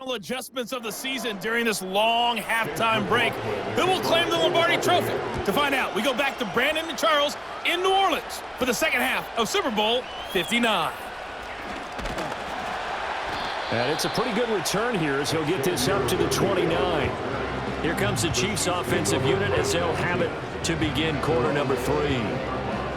Adjustments of the season during this long halftime break. Who will claim the Lombardi Trophy? To find out, we go back to Brandon and Charles in New Orleans for the second half of Super Bowl 59. And it's a pretty good return here as he'll get this up to the 29. Here comes the Chiefs offensive unit as they'll have it to begin quarter number 3.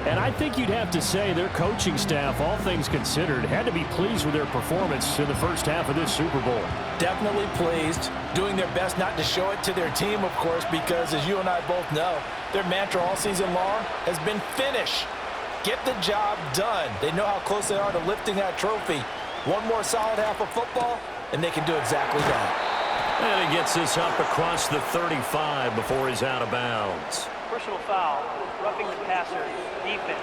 And I think you'd have to say their coaching staff, all things considered, had to be pleased with their performance in the first half of this Super Bowl. Definitely pleased, doing their best not to show it to their team, of course, because as you and I both know, their mantra all season long has been finish. Get the job done. They know how close they are to lifting that trophy. One more solid half of football, and they can do exactly that. And he gets this up across the 35 before he's out of bounds. Personal foul, roughing the passer, defense.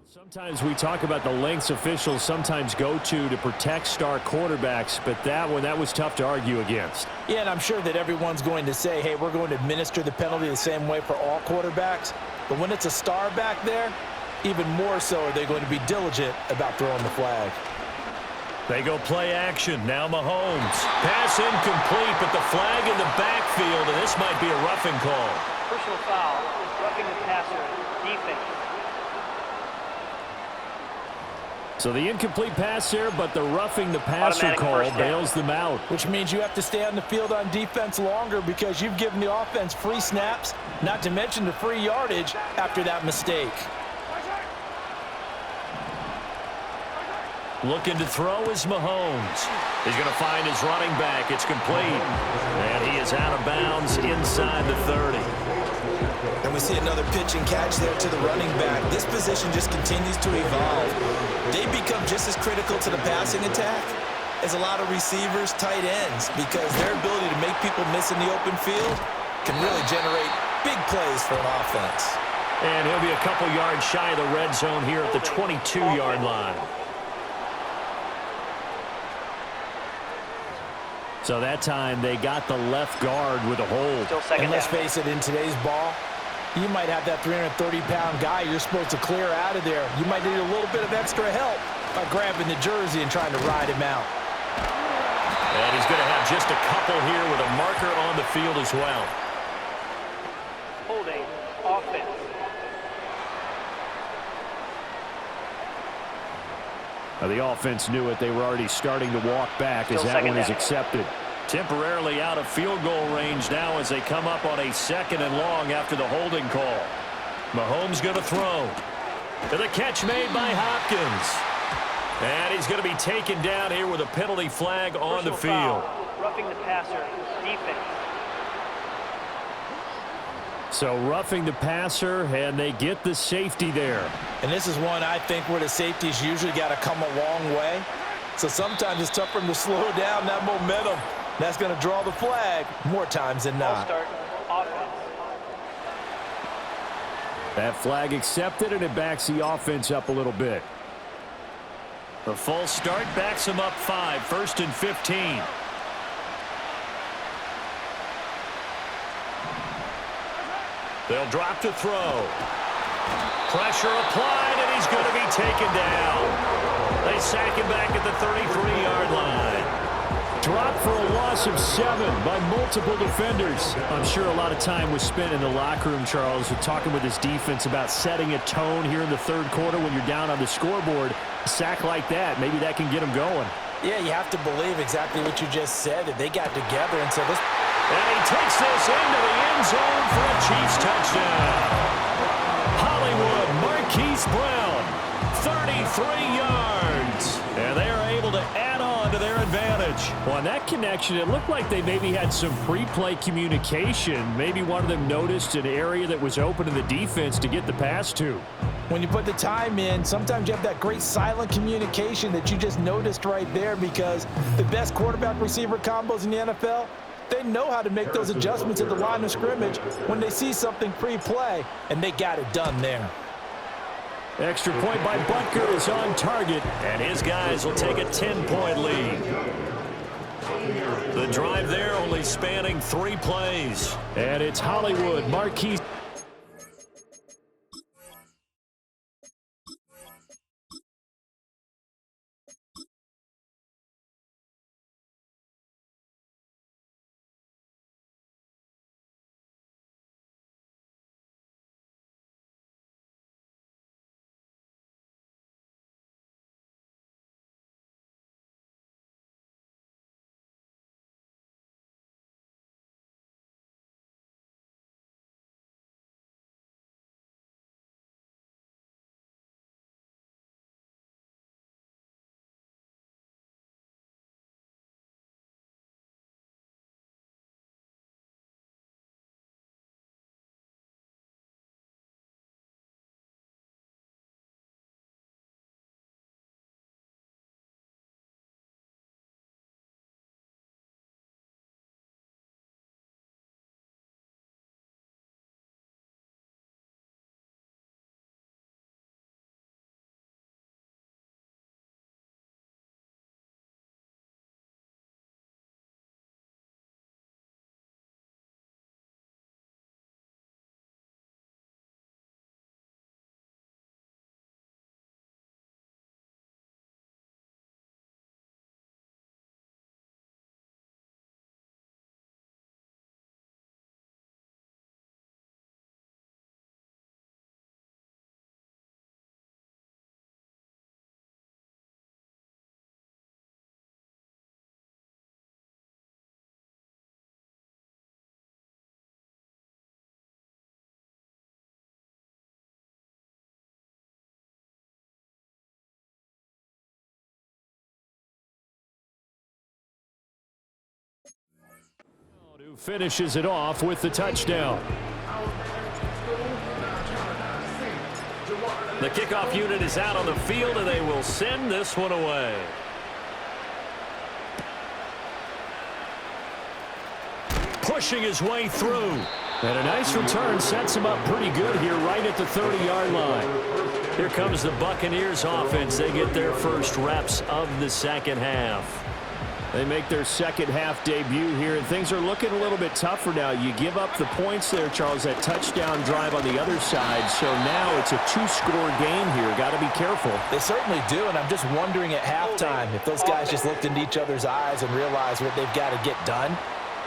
Sometimes we talk about the lengths officials sometimes go to protect star quarterbacks, but that was tough to argue against. Yeah, and I'm sure that everyone's going to say, hey, we're going to administer the penalty the same way for all quarterbacks. But when it's a star back there, even more so are they going to be diligent about throwing the flag. They go play action. Now Mahomes. Pass incomplete, but the flag in the backfield, and this might be a roughing call. Personal foul, roughing the passer, defense. So the incomplete pass there, but the roughing the passer call bails them out. Which means you have to stay on the field on defense longer because you've given the offense free snaps, not to mention the free yardage after that mistake. Looking to throw is Mahomes. He's going to find his running back. It's complete. And he is out of bounds inside the 30. And we see another pitch and catch there to the running back. This position just continues to evolve. They become just as critical to the passing attack as a lot of receivers, tight ends, because their ability to make people miss in the open field can really generate big plays for an offense. And he'll be a couple yards shy of the red zone here at the 22-yard line. So that time they got the left guard with a hold. And let's face it, in today's ball, you might have that 330-pound guy you're supposed to clear out of there. You might need a little bit of extra help by grabbing the jersey and trying to ride him out. And he's going to have just a couple here with a marker on the field as well. Holding, offense. Now the offense knew it. They were already starting to walk back as that one is accepted. Temporarily out of field goal range now as they come up on a second and long after the holding call. Mahomes going to throw. To the catch made by Hopkins. And he's going to be taken down here with a penalty flag on the field. Roughing the passer, defense. So roughing the passer, and they get the safety there. And this is one I think where the safeties usually got to come a long way. So sometimes it's tough for them to slow down that momentum. That's going to draw the flag more times than not. Start offense. That flag accepted, and it backs the offense up a little bit. The false start backs them up 5, 1st and 15. They'll drop to throw. Pressure applied, and he's going to be taken down. They sack him back at the 33-yard line. Dropped for a loss of 7 by multiple defenders. I'm sure a lot of time was spent in the locker room, Charles, talking with his defense about setting a tone here in the third quarter when you're down on the scoreboard. A sack like that, maybe that can get them going. Yeah, you have to believe exactly what you just said, that they got together and said, let's... And he takes this into the end zone for a Chiefs touchdown. Hollywood Marquise Brown, 33 yards. And they are able to add on to their advantage. Well, on that connection, it looked like they maybe had some pre-play communication. Maybe one of them noticed an area that was open in the defense to get the pass to. When you put the time in, sometimes you have that great silent communication that you just noticed right there, because the best quarterback-receiver combos in the NFL, they know how to make those adjustments at the line of scrimmage when they see something pre-play, and they got it done there. Extra point by Butker is on target, and his guys will take a 10-point lead. The drive there only spanning 3 plays. And it's Hollywood, Marquise. Who finishes it off with the touchdown. The kickoff unit is out on the field, and they will send this one away. Pushing his way through. And a nice return sets him up pretty good here right at the 30-yard line. Here comes the Buccaneers offense. They get their first reps of the second half. They make their second half debut here, and things are looking a little bit tougher now. You give up the points there, Charles, that touchdown drive on the other side. So now it's a 2-score game here. Got to be careful. They certainly do, and I'm just wondering at halftime if those guys just looked into each other's eyes and realized what they've got to get done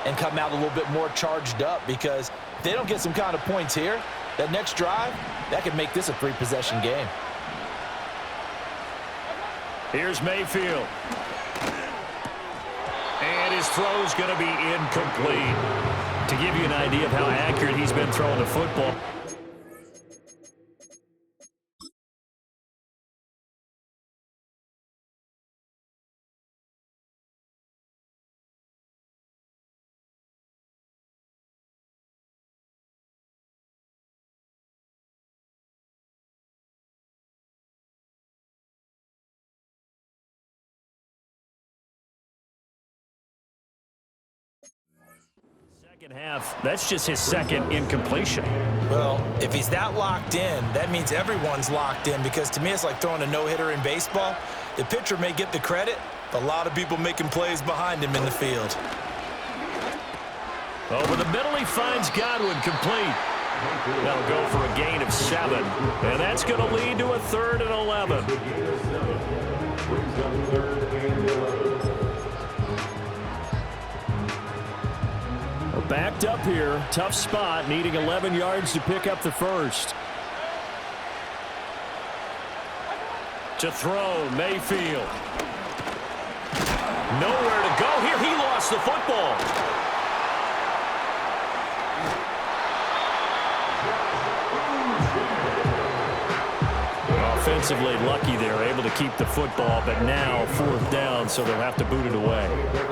and come out a little bit more charged up, because if they don't get some kind of points here, that next drive, that could make this a 3-possession game. Here's Mayfield. And his throw's going to be incomplete. To give you an idea of how accurate he's been throwing the football. Second half, that's just his second incompletion. Well, if he's that locked in, that means everyone's locked in, because to me it's like throwing a no-hitter in baseball. The pitcher may get the credit, but a lot of people making plays behind him in the field. Over the middle, he finds Godwin complete. That'll go for a gain of 7, and that's going to lead to a 3rd and 11. Backed up here, tough spot, needing 11 yards to pick up the first. To throw, Mayfield. Nowhere to go here. He lost the football. Offensively lucky they're able to keep the football, but now 4th down, so they'll have to boot it away.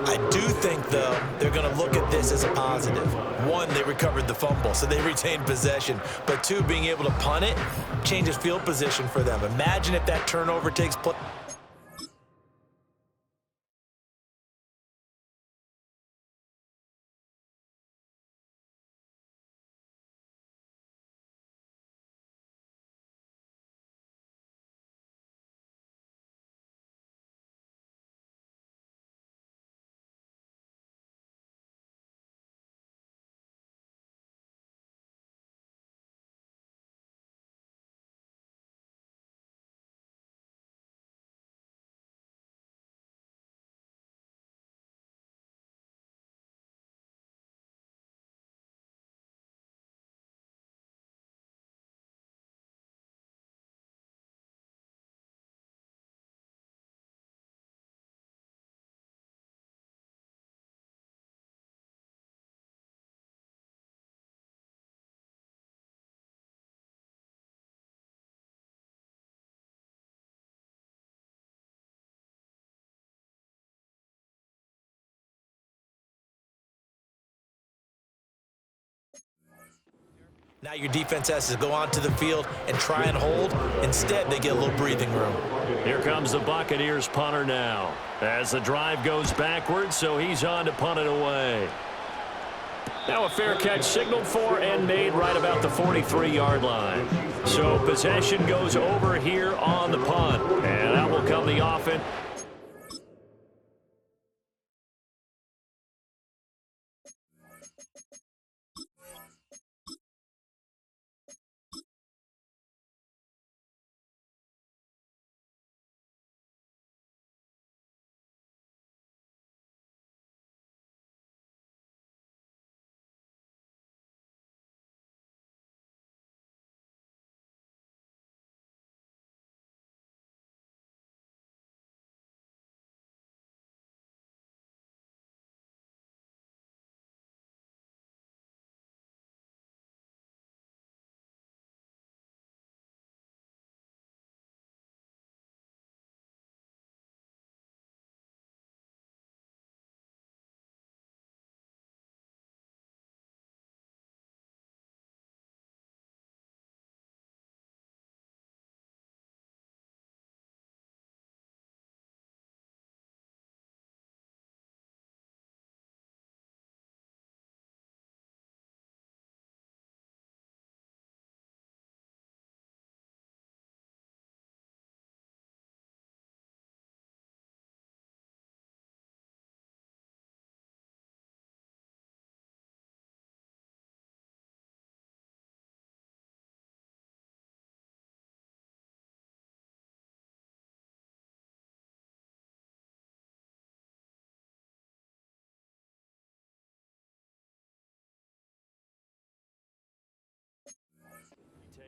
I do think, though, they're going to look at this as a positive. 1, they recovered the fumble, so they retained possession. But 2, being able to punt it changes field position for them. Imagine if that turnover takes place. Now your defense has to go onto the field and try and hold. Instead, they get a little breathing room. Here comes the Buccaneers punter now. As the drive goes backwards, so he's on to punt it away. Now a fair catch signaled for and made right about the 43-yard line. So possession goes over here on the punt. And that will come the offense.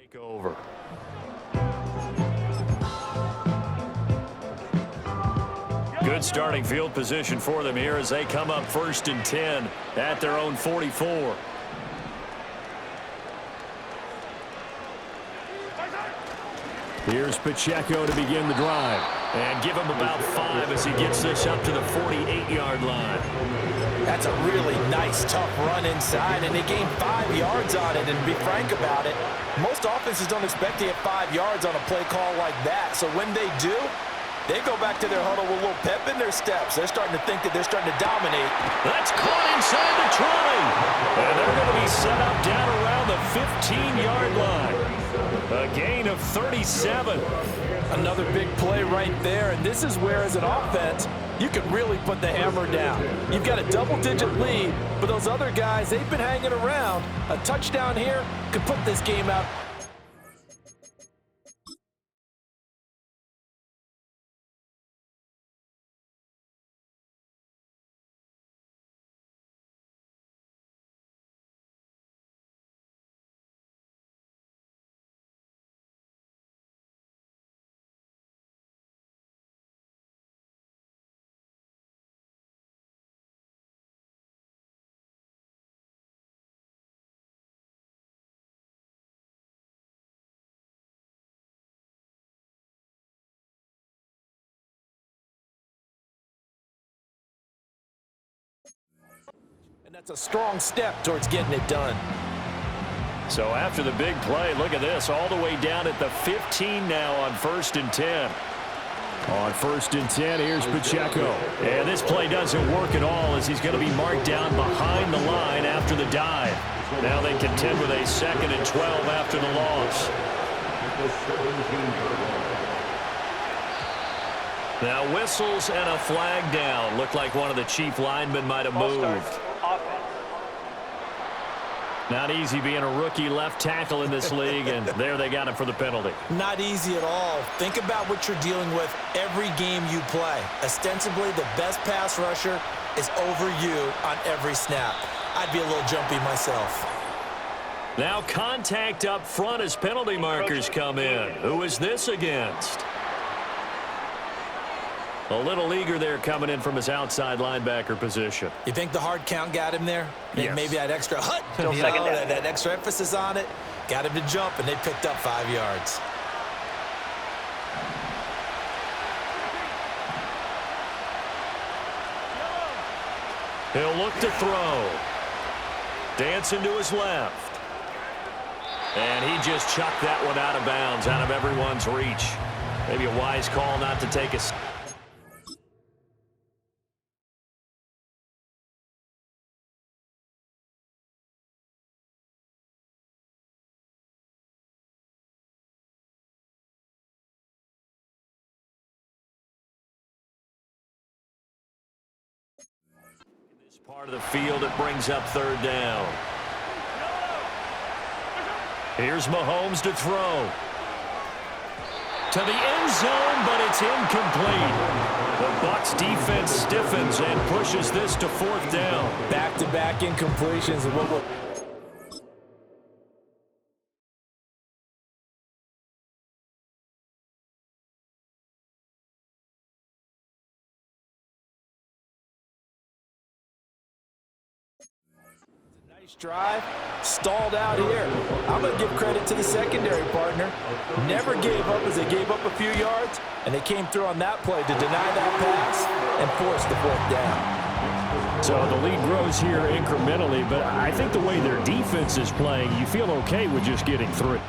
Take over. Good starting field position for them here as they come up 1st and 10 at their own 44. Here's Pacheco to begin the drive. And give him about 5 as he gets this up to the 48-yard line. That's a really nice, tough run inside, and they gained 5 yards on it. And to be frank about it, most offenses don't expect to get 5 yards on a play call like that. So when they do, they go back to their huddle with a little pep in their steps. They're starting to think that they're starting to dominate. That's caught inside the 20. And they're going to be set up down around the 15-yard line. A gain of 37. Another big play right there, and this is where, as an offense, you can really put the hammer down. You've got a double-digit lead, but those other guys, they've been hanging around. A touchdown here could put this game out. And that's a strong step towards getting it done. So after the big play, look at this, all the way down at the 15 now on 1st and 10. On 1st and 10, here's Pacheco. And this play doesn't work at all as he's going to be marked down behind the line after the dive. Now they contend with a 2nd and 12 after the loss. Now whistles and a flag down. Looked like one of the chief linemen might have moved. Not easy being a rookie left tackle in this league, and there they got him for the penalty. Not easy at all. Think about what you're dealing with every game you play. Ostensibly, the best pass rusher is over you on every snap. I'd be a little jumpy myself. Now contact up front as penalty markers come in. Who is this against? A little eager there coming in from his outside linebacker position. You think the hard count got him there? Yes. Maybe that extra that extra emphasis on it got him to jump, and they picked up 5 yards. He'll look to throw. Dancing to his left. And he just chucked that one out of bounds, out of everyone's reach. Maybe a wise call not to take a... This part of the field, it brings up third down. Here's Mahomes to throw. To the end zone, but it's incomplete. The Bucs defense stiffens and pushes this to fourth down. Back-to-back incompletions. And what will... Nice drive, stalled out here. I'm going to give credit to the secondary partner. Never gave up as they gave up a few yards, and they came through on that play to deny that pass and force the fourth down. So the lead grows here incrementally, but I think the way their defense is playing, you feel okay with just getting through.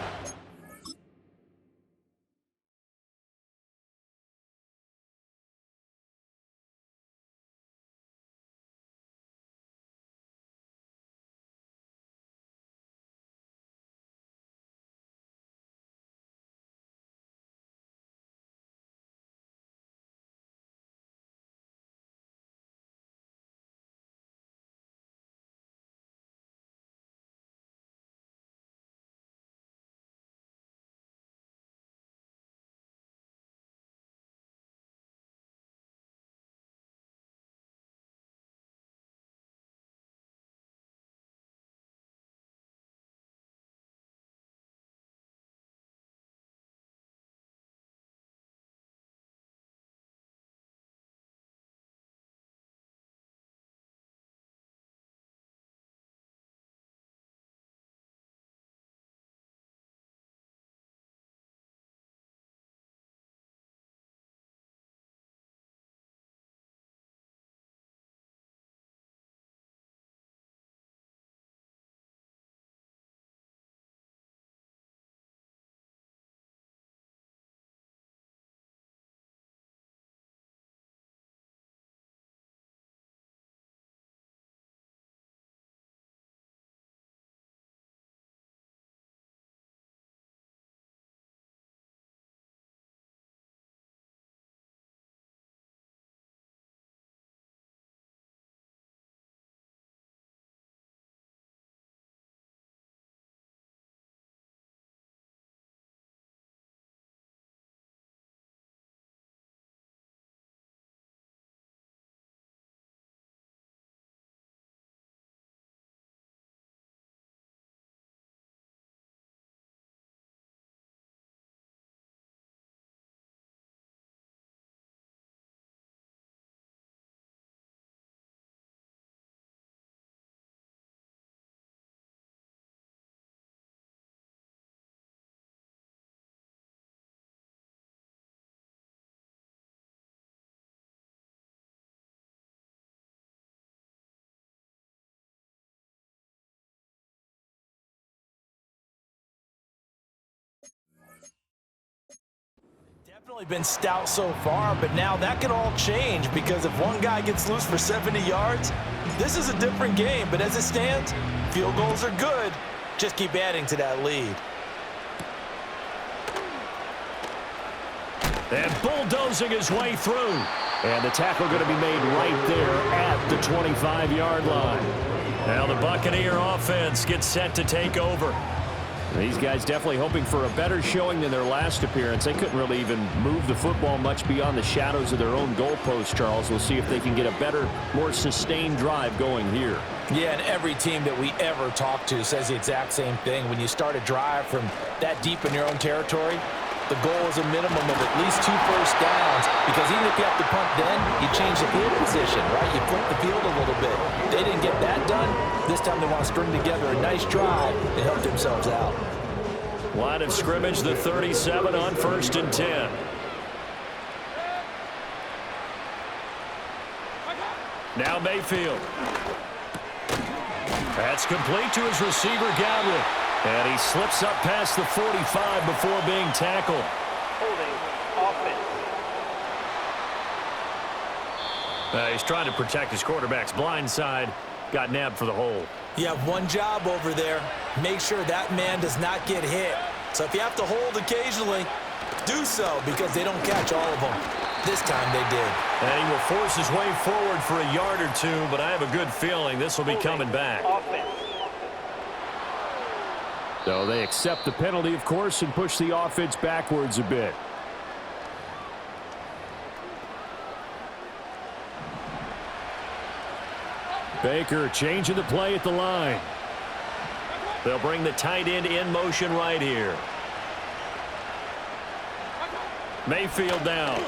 Definitely been stout so far, but now that could all change because if one guy gets loose for 70 yards, this is a different game. But as it stands, field goals are good. Just keep adding to that lead. And bulldozing his way through. And the tackle going to be made right there at the 25-yard line. Now the Buccaneer offense gets set to take over. These guys definitely hoping for a better showing than their last appearance. They couldn't really even move the football much beyond the shadows of their own goalpost, Charles. We'll see if they can get a better, more sustained drive going here. Yeah, and every team that we ever talk to says the exact same thing. When you start a drive from that deep in your own territory, the goal is a minimum of at least 2 first downs, because even if you have to punt then, you change the field position, right? You flip the field a little bit. They didn't get that done. This time they want to string together a nice drive and help themselves out. Line of scrimmage, the 37 on 1st and 10. Now Mayfield. That's complete to his receiver, Godwin. And he slips up past the 45 before being tackled. Holding offense. He's trying to protect his quarterback's blind side. Got nabbed for the hold. You have one job over there. Make sure that man does not get hit. So if you have to hold occasionally, do so because they don't catch all of them. This time they did. And he will force his way forward for a yard or two, but I have a good feeling this will be coming back. Offense. So they accept the penalty, of course, and push the offense backwards a bit. Baker changing the play at the line. They'll bring the tight end in motion right here. Mayfield down.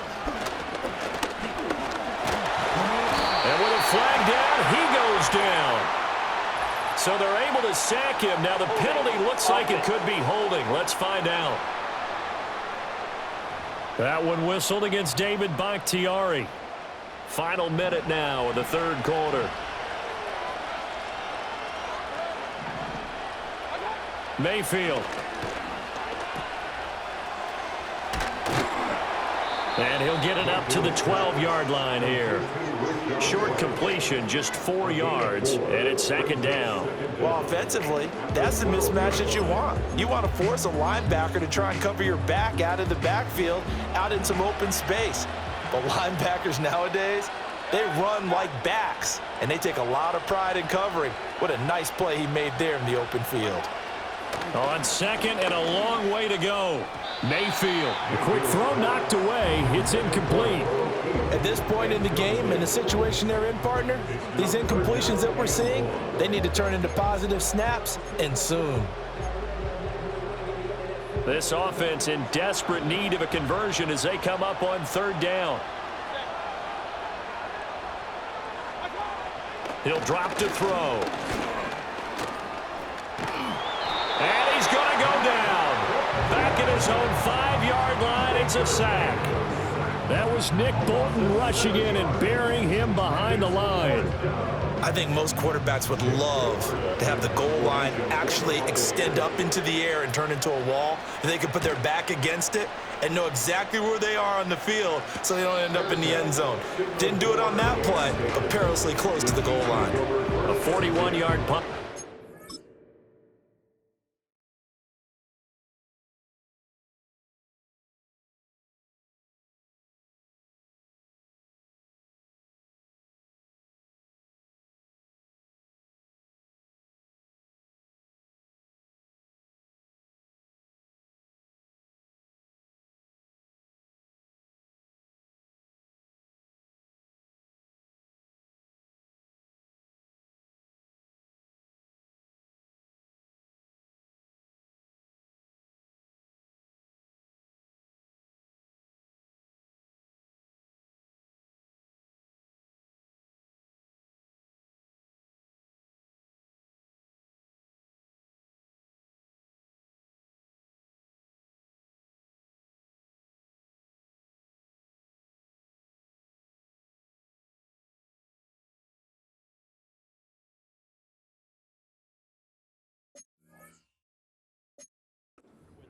And with a flag down, he goes down. So they're able to sack him. Now the penalty looks like it could be holding. Let's find out. That one whistled against David Bakhtiari. Final minute now of the third quarter. Mayfield. And he'll get it up to the 12-yard line here. Short completion, just 4 yards, and it's second down. Well, offensively, that's the mismatch that you want. You want to force a linebacker to try and cover your back out of the backfield, out in some open space. But linebackers nowadays, they run like backs, and they take a lot of pride in covering. What a nice play he made there in the open field. On second and a long way to go. Mayfield. The quick throw knocked away. It's incomplete. At this point in the game, in the situation they're in, partner, these incompletions that we're seeing, they need to turn into positive snaps, and soon. This offense in desperate need of a conversion as they come up on third down. He'll drop to throw. And he's going to go down. Back at his own 5-yard line, it's a sack. That was Nick Bolton rushing in and burying him behind the line. I think most quarterbacks would love to have the goal line actually extend up into the air and turn into a wall. And they can put their back against it and know exactly where they are on the field so they don't end up in the end zone. Didn't do it on that play, but perilously close to the goal line. A 41-yard punt.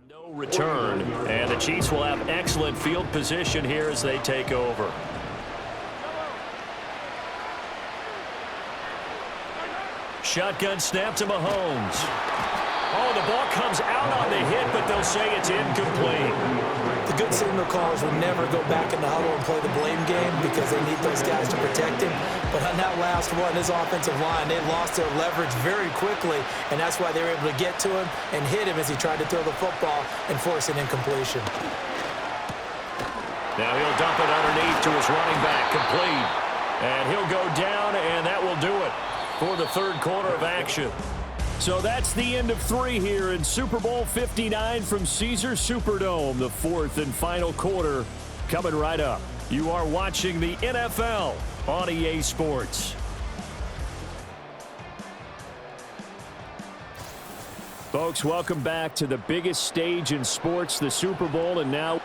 No return, and the Chiefs will have excellent field position here as they take over. Shotgun snap to Mahomes. Oh, the ball comes out on the hit, but they'll say it's incomplete. The good signal callers will never go back in the huddle and play the blame game because they need those guys to protect him. But on that last one, his offensive line, they lost their leverage very quickly, and that's why they were able to get to him and hit him as he tried to throw the football and force an incompletion. Now he'll dump it underneath to his running back, complete. And he'll go down, and that will do it for the third quarter of action. So that's the end of 3 here in Super Bowl 59 from Caesars Superdome. The fourth and final quarter coming right up. You are watching the NFL on EA Sports. Folks, welcome back to the biggest stage in sports, the Super Bowl, and now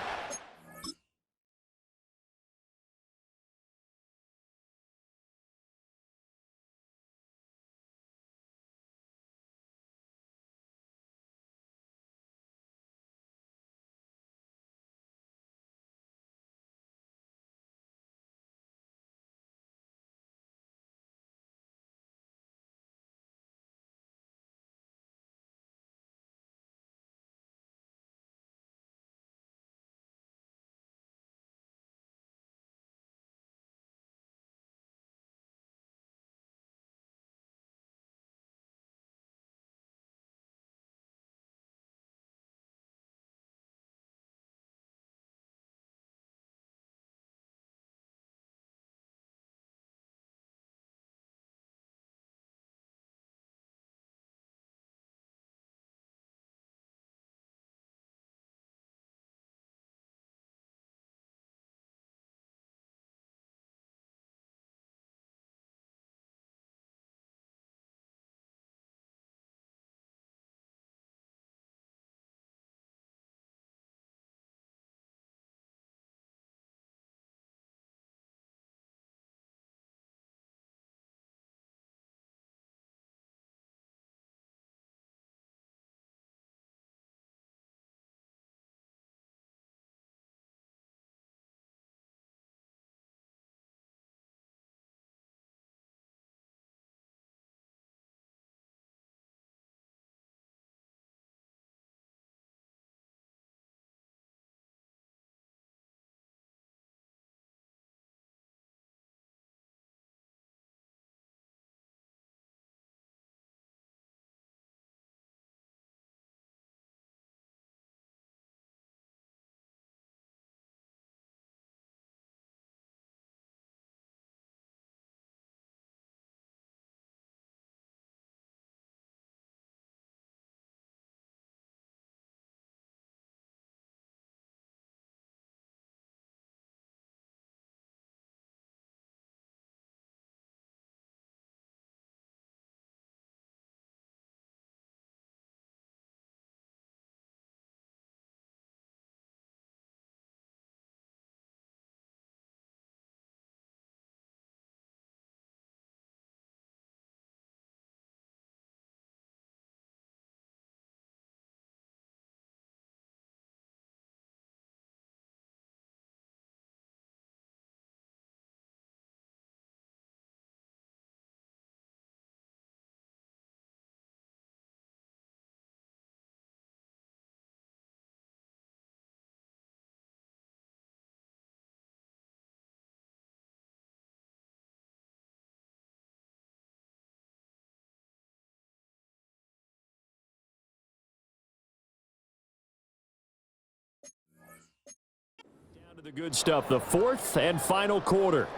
The good stuff, the fourth and final quarter.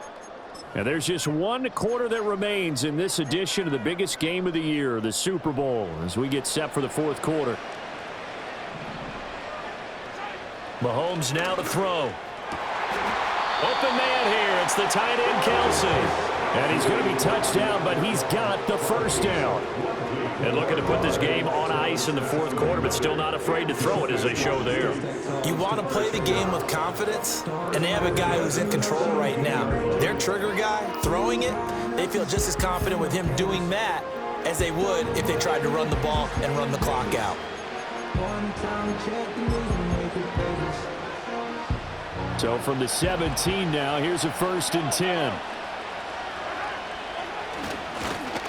And there's just one quarter that remains in this edition of the biggest game of the year, the Super Bowl, as we get set for the fourth quarter. Mahomes now to throw. Open man here. It's the tight end, Kelsey. And he's going to be touched down, but he's got the first down. And looking to put this game on ice in the fourth quarter, but still not afraid to throw it as they show there. You want to play the game with confidence, and they have a guy who's in control right now. Their trigger guy, throwing it, they feel just as confident with him doing that as they would if they tried to run the ball and run the clock out. So from the 17 now, here's a 1st and 10.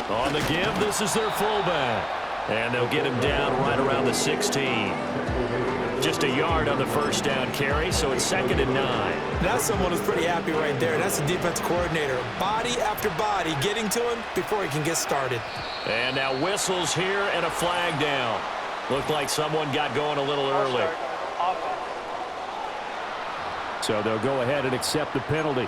On the give, this is their fullback. And they'll get him down right around the 16. Just a yard on the first down carry, so it's 2nd and 9. That's someone who's pretty happy right there. That's the defense coordinator. Body after body getting to him before he can get started. And now whistles here and a flag down. Looked like someone got going a little early. So they'll go ahead and accept the penalty.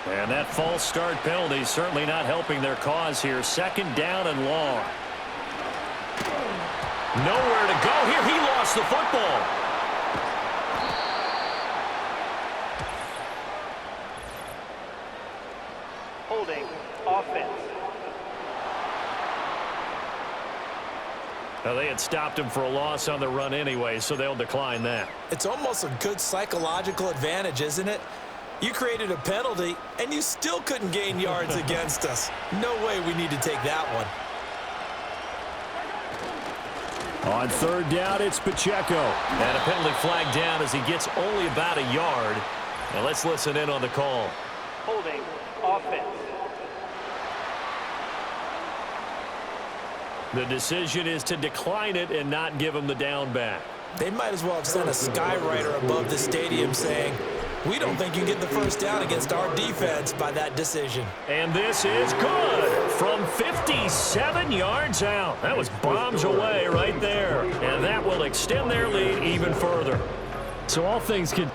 And that false start penalty is certainly not helping their cause here. 2nd down and long. Nowhere to go here. He lost the football. Holding offense. Now, they had stopped him for a loss on the run anyway, so they'll decline that. It's almost a good psychological advantage, isn't it? You created a penalty, and you still couldn't gain yards against us. No way we need to take that one. On 3rd down, it's Pacheco. And a penalty flag down as he gets only about a yard. Now let's listen in on the call. Holding offense. The decision is to decline it and not give him the down back. They might as well have sent a skywriter above the stadium saying, we don't think you get the first down against our defense by that decision. And this is good from 57 yards out. That was bombs away right there. And that will extend their lead even further. So all things can...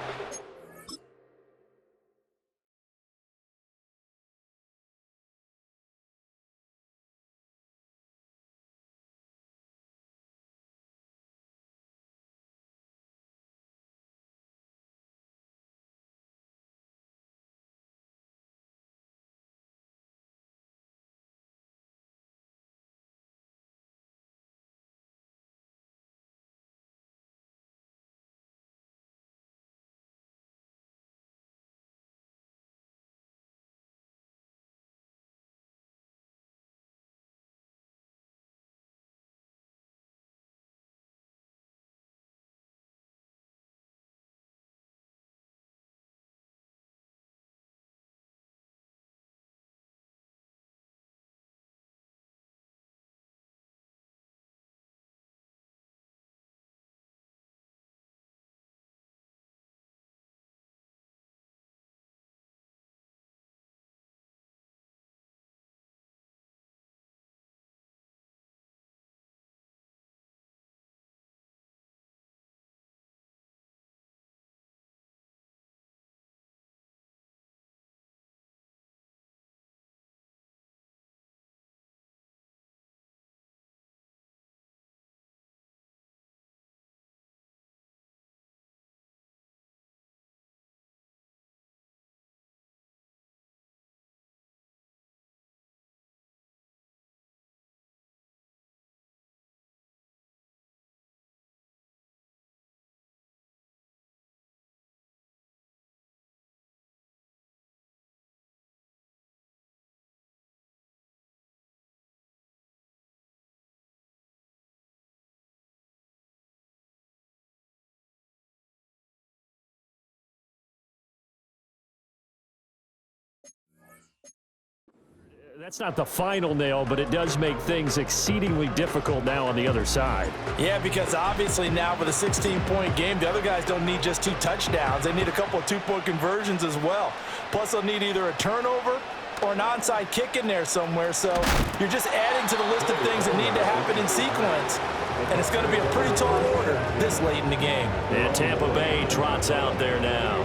That's not the final nail, but it does make things exceedingly difficult now on the other side. Yeah, because obviously now with a 16-point game, the other guys don't need just 2 touchdowns. They need a couple of 2-point conversions as well. Plus, they'll need either a turnover or an onside kick in there somewhere. So you're just adding to the list of things that need to happen in sequence. and it's going to be a pretty tall order this late in the game. And Tampa Bay trots out there now.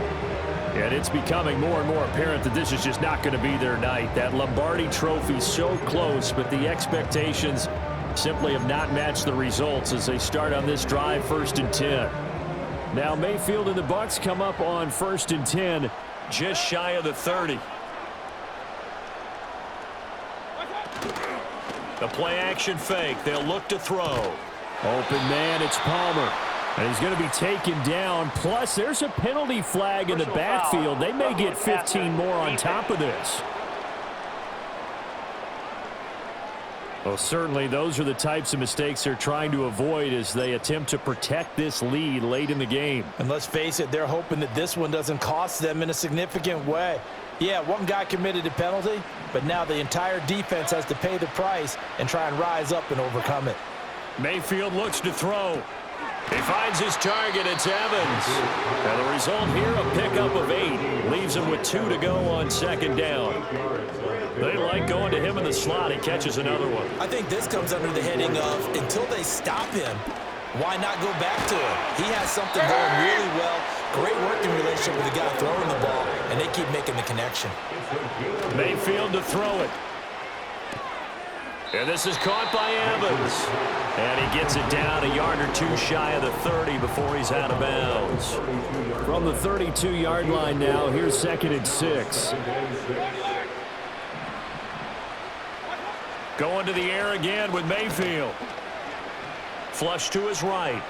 And it's becoming more and more apparent that this is just not going to be their night. That Lombardi Trophy so close, but the expectations simply have not matched the results as they start on this drive, 1st and 10. Now Mayfield and the Bucs come up on 1st and 10, just shy of the 30. The play action fake. They'll look to throw. Open man, it's Palmer. And he's going to be taken down. Plus, there's a penalty flag in the backfield. They may get 15 more on top of this. Well, certainly those are the types of mistakes they're trying to avoid as they attempt to protect this lead late in the game. And let's face it, they're hoping that this one doesn't cost them in a significant way. Yeah, one guy committed a penalty, but now the entire defense has to pay the price and try and rise up and overcome it. Mayfield looks to throw. He finds his target. It's Evans. And the result here, a pickup of 8. Leaves him with 2 to go on 2nd down. They like going to him in the slot. He catches another one. I think this comes under the heading of until they stop him, why not go back to him? He has something going really well. Great working relationship with the guy throwing the ball, and they keep making the connection. Mayfield to throw it. And this is caught by Evans. And he gets it down a yard or 2 shy of the 30 before he's out of bounds. From the 32-yard line now, here's 2nd and 6. Going to the air again with Mayfield. Flush to his right.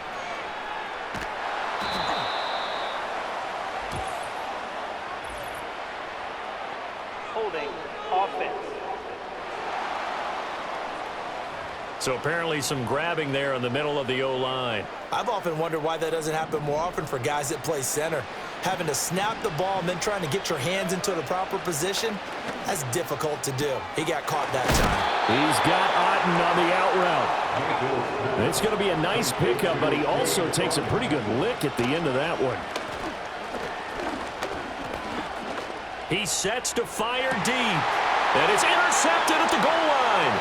Holding offense. So apparently some grabbing there in the middle of the O-line. I've often wondered why that doesn't happen more often for guys that play center. Having to snap the ball and then trying to get your hands into the proper position, that's difficult to do. He got caught that time. He's got Otten on the out route. It's going to be a nice pickup, but he also takes a pretty good lick at the end of that one. He sets to fire deep. And it's intercepted at the goal line.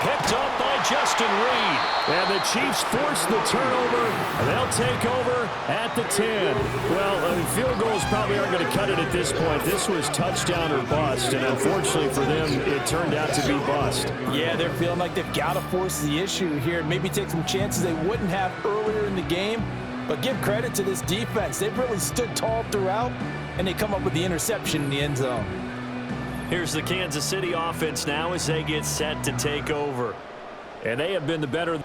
Picked up by Justin Reed. And the Chiefs force the turnover, and they'll take over at the 10. Well, field goals probably aren't going to cut it at this point. This was touchdown or bust, and unfortunately for them, it turned out to be bust. Yeah, they're feeling like they've got to force the issue here and maybe take some chances they wouldn't have earlier in the game. But give credit to this defense. They've really stood tall throughout, and they come up with the interception in the end zone. Here's the Kansas City offense now as they get set to take over. And they have been the better.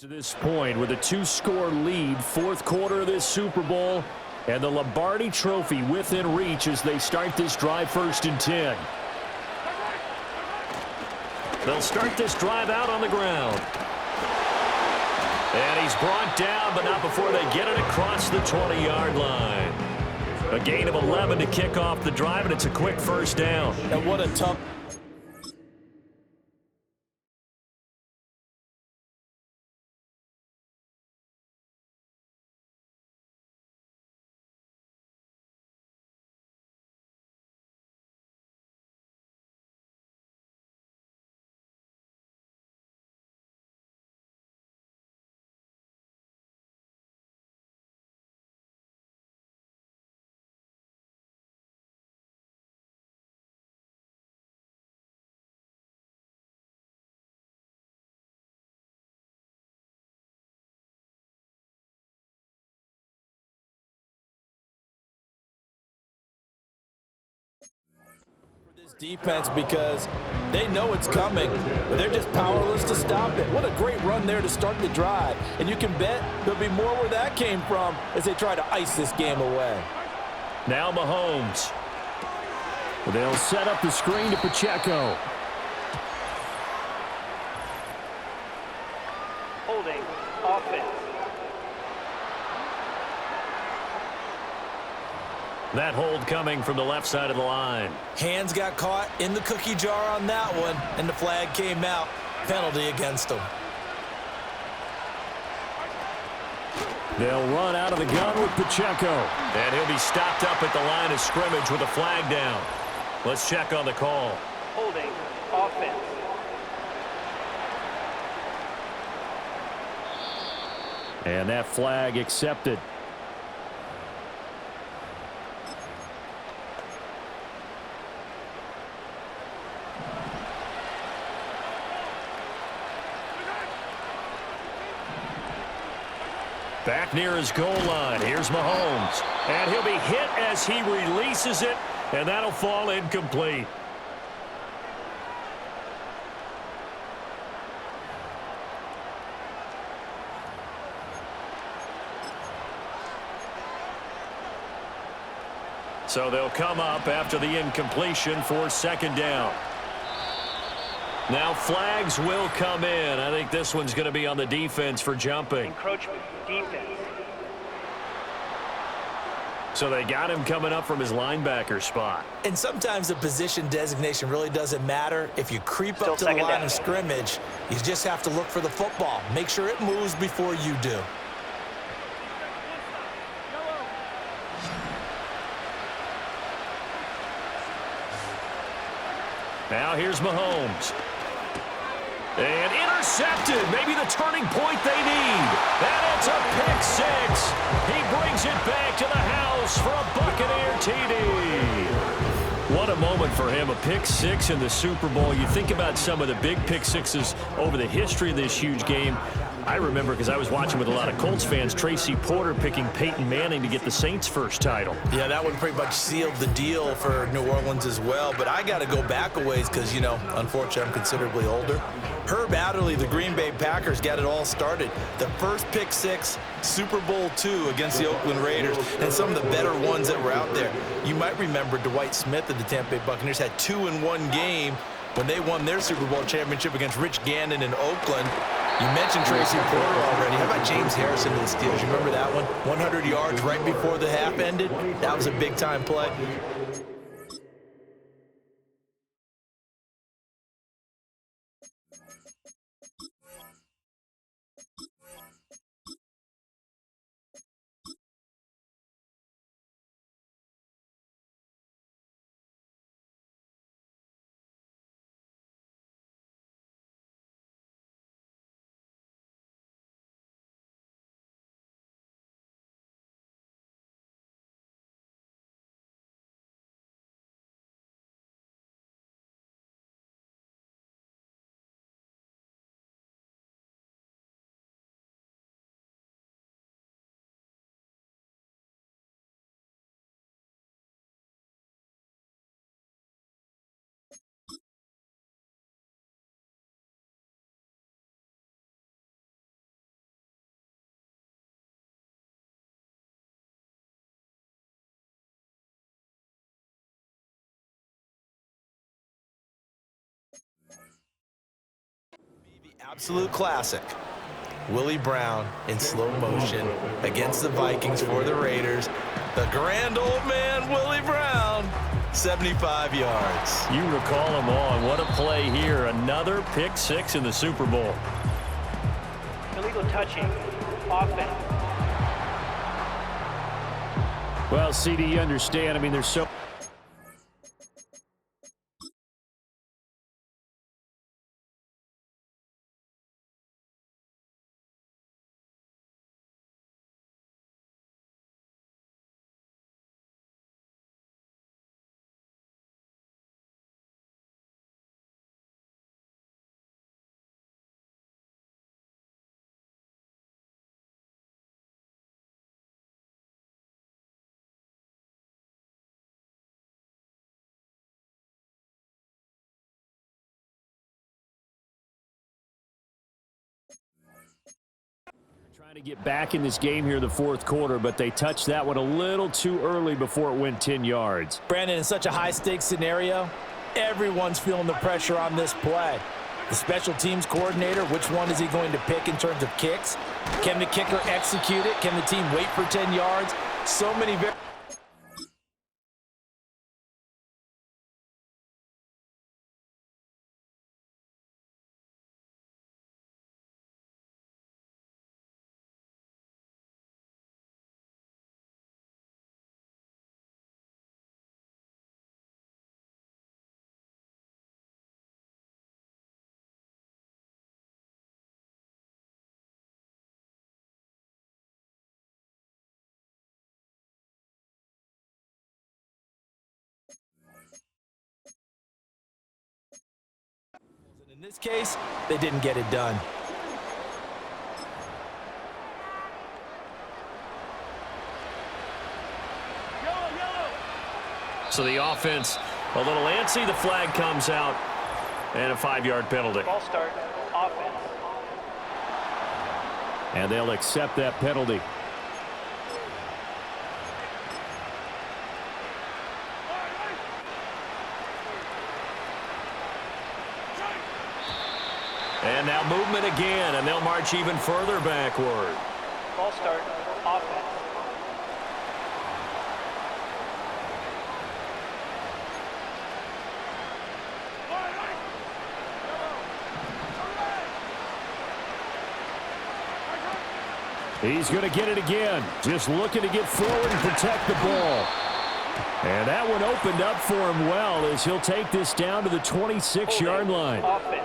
To this point with a 2-score lead, 4th quarter of this Super Bowl, and the Lombardi Trophy within reach as they start this drive 1st and 10. They'll start this drive out on the ground. And he's brought down, but not before they get it across the 20-yard line. A gain of 11 to kick off the drive, and it's a quick 1st down. And what a tough... defense because they know it's coming, but they're just powerless to stop it. What a great run there to start the drive. And you can bet there'll be more where that came from as they try to ice this game away. Now Mahomes. They'll set up the screen to Pacheco. Holding offense. That hold coming from the left side of the line. Hands got caught in the cookie jar on that one, and the flag came out. Penalty against them. They'll run out of the gun with Pacheco. And he'll be stopped up at the line of scrimmage with a flag down. Let's check on the call. Holding offense. And that flag accepted. Back near his goal line. Here's Mahomes. And he'll be hit as he releases it, and that'll fall incomplete. So they'll come up after the incompletion for second down. Now flags will come in. I think this one's going to be on the defense for jumping. Encroachment, defense. So they got him coming up from his linebacker spot. And sometimes the position designation really doesn't matter. If you creep Still up to the line second down. of scrimmage, you just have to look for the football. Make sure it moves before you do. Now here's Mahomes. And intercepted. Maybe the turning point they need. And it's a pick six. He brings it back to the house for a Buccaneer TD. What a moment for him. A pick six in the Super Bowl. You think about some of the big pick sixes over the history of this huge game. I remember, because I was watching with a lot of Colts fans, Tracy Porter picking Peyton Manning to get the Saints' first title. Yeah, that one pretty much sealed the deal for New Orleans as well. But I got to go back a ways because, you know, unfortunately I'm considerably older. Herb Adderley, the Green Bay Packers, got it all started. The first pick six, Super Bowl II against the Oakland Raiders, and some of the better ones that were out there. You might remember Dwight Smith of the Tampa Bay Buccaneers had 2 in one game when they won their Super Bowl championship against Rich Gannon in Oakland. You mentioned Tracy Porter already. How about James Harrison of the Steelers? You remember that one? 100 yards right before the half ended? That was a big-time play. Absolute classic. Willie Brown in slow motion against the Vikings for the Raiders. The grand old man, Willie Brown, 75 yards. You recall them all. What a play here. Another pick six in the Super Bowl. Illegal touching, offense. Well, CD, you understand. I mean, there's so... Trying to get back in this game here in the fourth quarter, but they touched that one a little too early before it went 10 yards. Brandon, in such a high-stakes scenario, everyone's feeling the pressure on this play. The special teams coordinator, which one is he going to pick in terms of kicks? Can the kicker execute it? Can the team wait for 10 yards? So many In this case, they didn't get it done. So the offense a little antsy. The flag comes out and a 5-yard penalty. Ball start, offense. And they'll accept that penalty. And now movement again, and they'll march even further backward. Ball start, offense. He's going to get it again. Just looking to get forward and protect the ball. And that one opened up for him well as he'll take this down to the 26-yard line. Offense.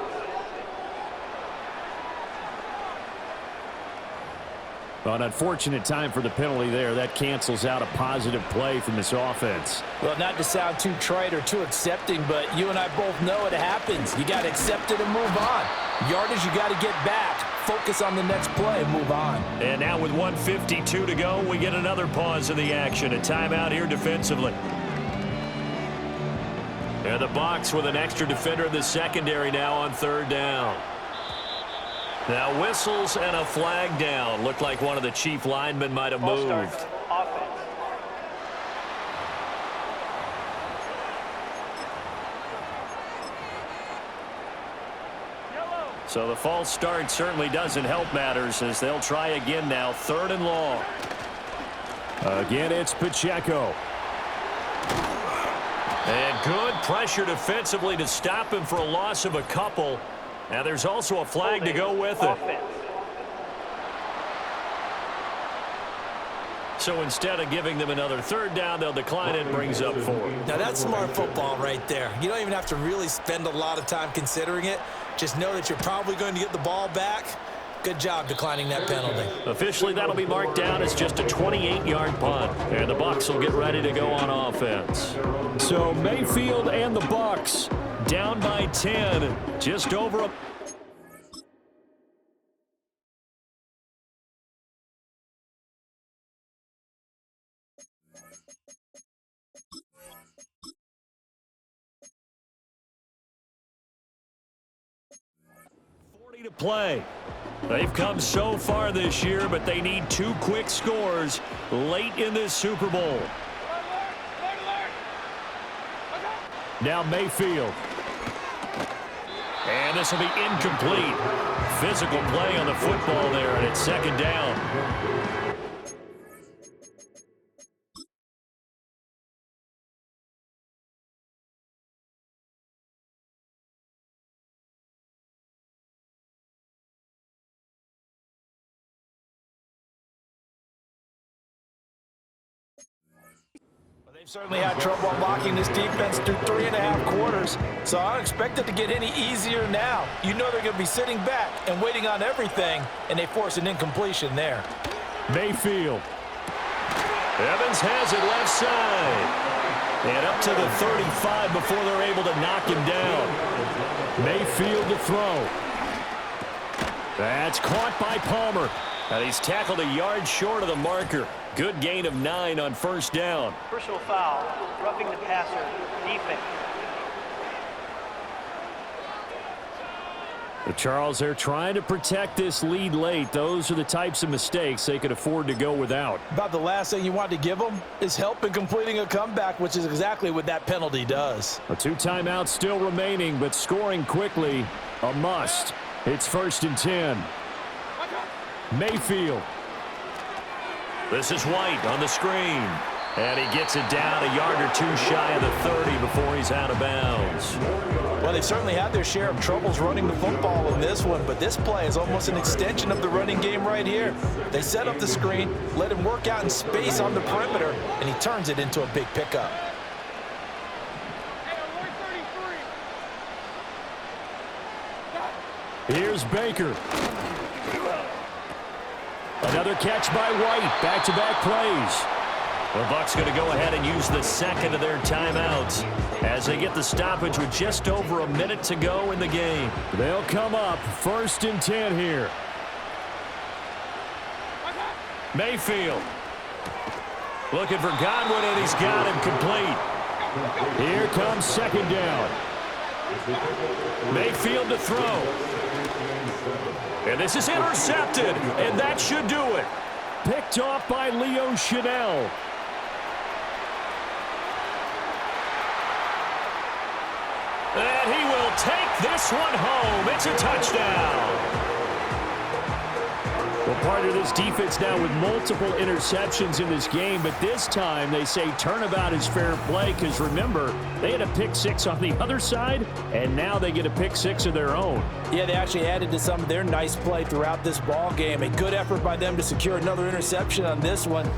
Well, an unfortunate time for the penalty there. That cancels out a positive play from this offense. Well, not to sound too trite or too accepting, but you and I both know it happens. You got to accept it and move on. Yardage, you got to get back. Focus on the next play and move on. And now with 1:52 to go, we get another pause in the action. A timeout here defensively. And the Bucs with an extra defender in the secondary now on 3rd down. Now whistles and a flag down. Looked like one of the chief linemen might have moved. Ball start, offense. So the false start certainly doesn't help matters as they'll try again now. 3rd and long. Again, it's Pacheco. And good pressure defensively to stop him for a loss of a couple. Now there's also a flag to go with it. Offense. So instead of giving them another 3rd down, they'll decline it and brings up 4. Now, that's smart football right there. You don't even have to really spend a lot of time considering it. Just know that you're probably going to get the ball back. Good job declining that penalty. Officially, that'll be marked down as just a 28-yard punt. And the Bucs will get ready to go on offense. So Mayfield and the Bucs down by 10. Just over a... to play. They've come so far this year, but they need 2 quick scores late in this Super Bowl. Now Mayfield. And this will be incomplete. Physical play on the football there, and it's 2nd down. They've certainly had trouble unlocking this defense through 3.5 quarters, so I don't expect it to get any easier now. You know they're going to be sitting back and waiting on everything, and they force an incompletion there. Mayfield. Evans has it left side. And up to the 35 before they're able to knock him down. Mayfield to throw. That's caught by Palmer. And he's tackled a yard short of the marker. Good gain of 9 on 1st down. Personal foul, roughing the passer, defense. But Charles, they're trying to protect this lead late. Those are the types of mistakes they could afford to go without. About the last thing you want to give them is help in completing a comeback, which is exactly what that penalty does. 2 timeouts still remaining, but scoring quickly, a must. It's 1st and 10. Mayfield. This is White on the screen. And he gets it down a yard or 2 shy of the 30 before he's out of bounds. Well, they've certainly had their share of troubles running the football in this one, but this play is almost an extension of the running game right here. They set up the screen, let him work out in space on the perimeter, and he turns it into a big pickup. Here's Baker. Another catch by White. Back-to-back plays. The Bucs going to go ahead and use the second of their timeouts as they get the stoppage with just over a minute to go in the game. They'll come up 1st and 10 here. Mayfield looking for Godwin, and he's got him complete. Here comes 2nd down. Mayfield to throw. And this is intercepted, and that should do it. Picked off by Leo Chanel. And he will take this one home. It's a touchdown. Well, part of this defense now with multiple interceptions in this game, but this time they say turnabout is fair play because, remember, they had a pick 6 on the other side, and now they get a pick 6 of their own. Yeah, they actually added to some of their nice play throughout this ball game. A good effort by them to secure another interception on this one.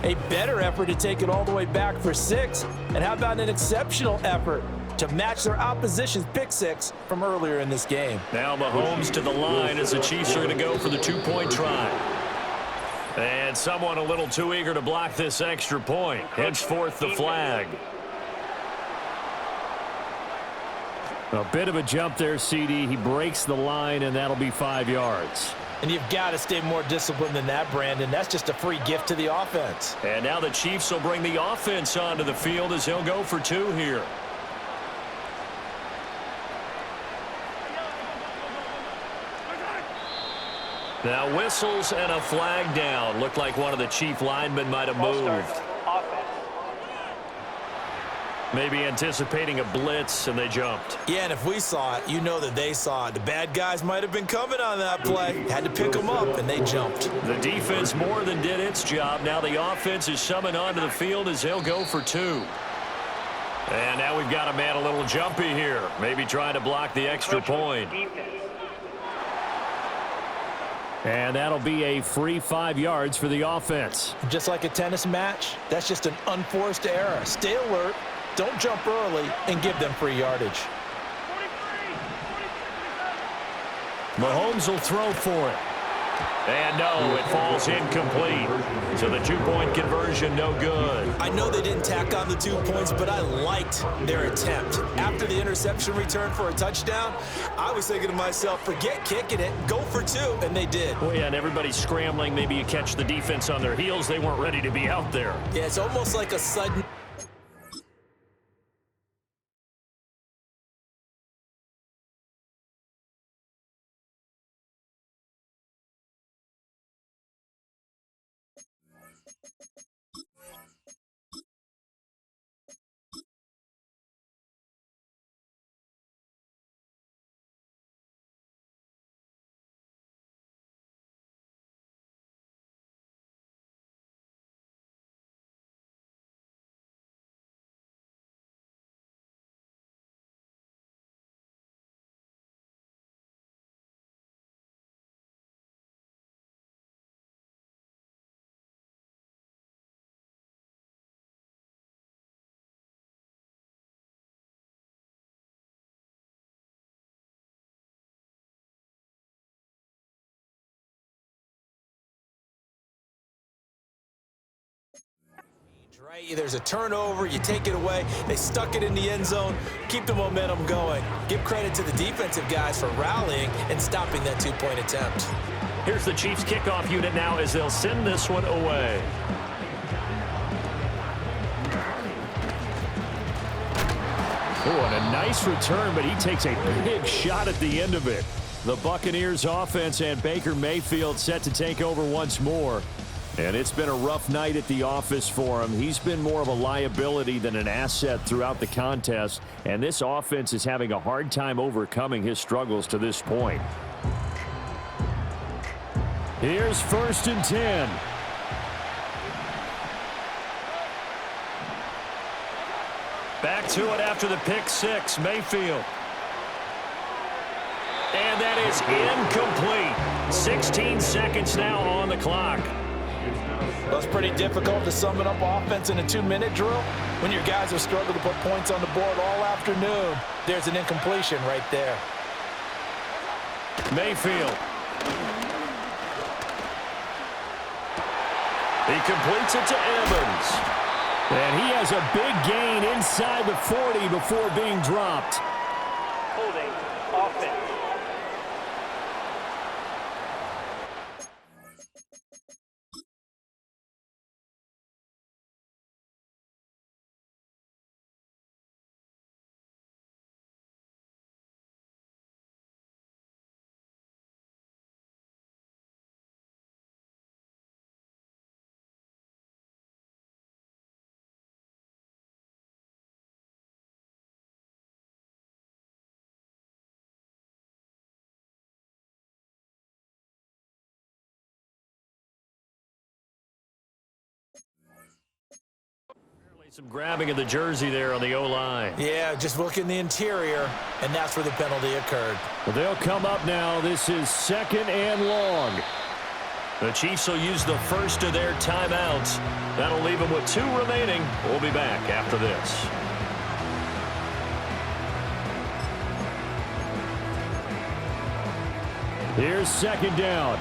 A better effort to take it all the way back for 6. And how about an exceptional effort to match their opposition's pick 6 from earlier in this game. Now Mahomes to the line as the Chiefs are going to go for the 2-point try. And someone a little too eager to block this extra point. Henceforth the flag. A bit of a jump there, CD. He breaks the line, and that'll be 5 yards. And you've got to stay more disciplined than that, Brandon. That's just a free gift to the offense. And now the Chiefs will bring the offense onto the field as he'll go for 2 here. Now whistles and a flag down. Looked like one of the Chief linemen might have moved. Maybe anticipating a blitz, and they jumped. Yeah, and if we saw it, you know that they saw it. The bad guys might have been coming on that play. Had to pick them up, and they jumped. The defense more than did its job. Now the offense is summoned onto the field as they'll go for 2. And now we've got a man a little jumpy here. Maybe trying to block the extra point. And that'll be a free 5 yards for the offense. Just like a tennis match, that's just an unforced error. Stay alert, don't jump early, and give them free yardage. Mahomes will throw for it. And no, it falls incomplete. So the 2-point conversion, no good. I know they didn't tack on the 2 points, but I liked their attempt. After the interception return for a touchdown, I was thinking to myself, forget kicking it, go for 2, and they did. Well, yeah, and everybody's scrambling. Maybe you catch the defense on their heels. They weren't ready to be out there. Yeah, it's almost like a sudden... Right? There's a turnover, you take it away, they stuck it in the end zone, keep the momentum going. Give credit to the defensive guys for rallying and stopping that 2-point attempt. Here's the Chiefs kickoff unit now as they'll send this one away. Oh, and a nice return, but he takes a big shot at the end of it. The Buccaneers offense and Baker Mayfield set to take over once more. And it's been a rough night at the office for him. He's been more of a liability than an asset throughout the contest. And this offense is having a hard time overcoming his struggles to this point. Here's 1st and 10. Back to it after the pick 6, Mayfield. And that is incomplete. 16 seconds now on the clock. Well, it's pretty difficult to sum it up offense in a 2-minute drill when your guys have struggled to put points on the board all afternoon. There's an incompletion right there. Mayfield. He completes it to Evans. And he has a big gain inside the 40 before being dropped. Holding offense. Some grabbing of the jersey there on the O-line. Yeah, just look in the interior, and that's where the penalty occurred. Well, they'll come up now. This is 2nd and long. The Chiefs will use the first of their timeouts. That'll leave them with 2 remaining. We'll be back after this. Here's 2nd down.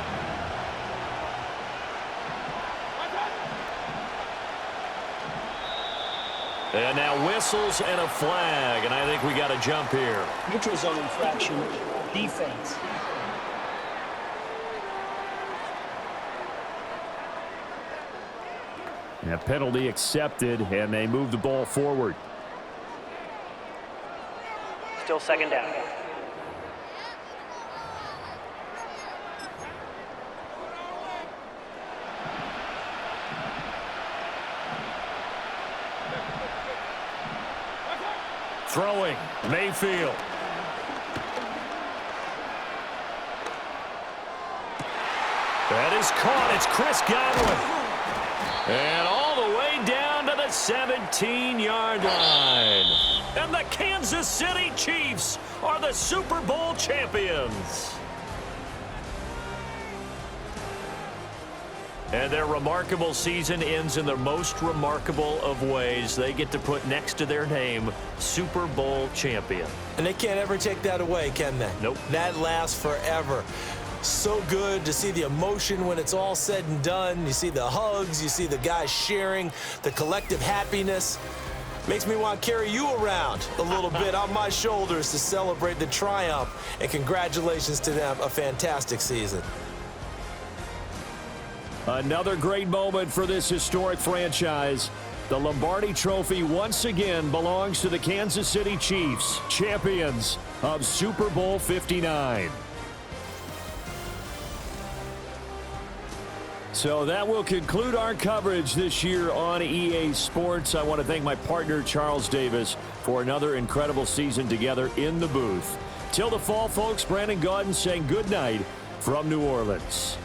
And now whistles and a flag, and I think we got a jump here. Neutral zone infraction, defense. And a penalty accepted, and they move the ball forward. Still 2nd down. Throwing, Mayfield. That is caught. It's Chris Godwin. And all the way down to the 17-yard line. And the Kansas City Chiefs are the Super Bowl champions. And their remarkable season ends in the most remarkable of ways. They get to put next to their name, Super Bowl champion. And they can't ever take that away, can they? Nope. That lasts forever. So good to see the emotion when it's all said and done. You see the hugs, you see the guys sharing, the collective happiness. Makes me want to carry you around a little bit on my shoulders to celebrate the triumph. And congratulations to them, a fantastic season. Another great moment for this historic franchise. The Lombardi Trophy once again belongs to the Kansas City Chiefs, champions of Super Bowl 59. So that will conclude our coverage this year on EA Sports. I want to thank my partner, Charles Davis, for another incredible season together in the booth. Till the fall, folks, Brandon Gaudin saying good night from New Orleans.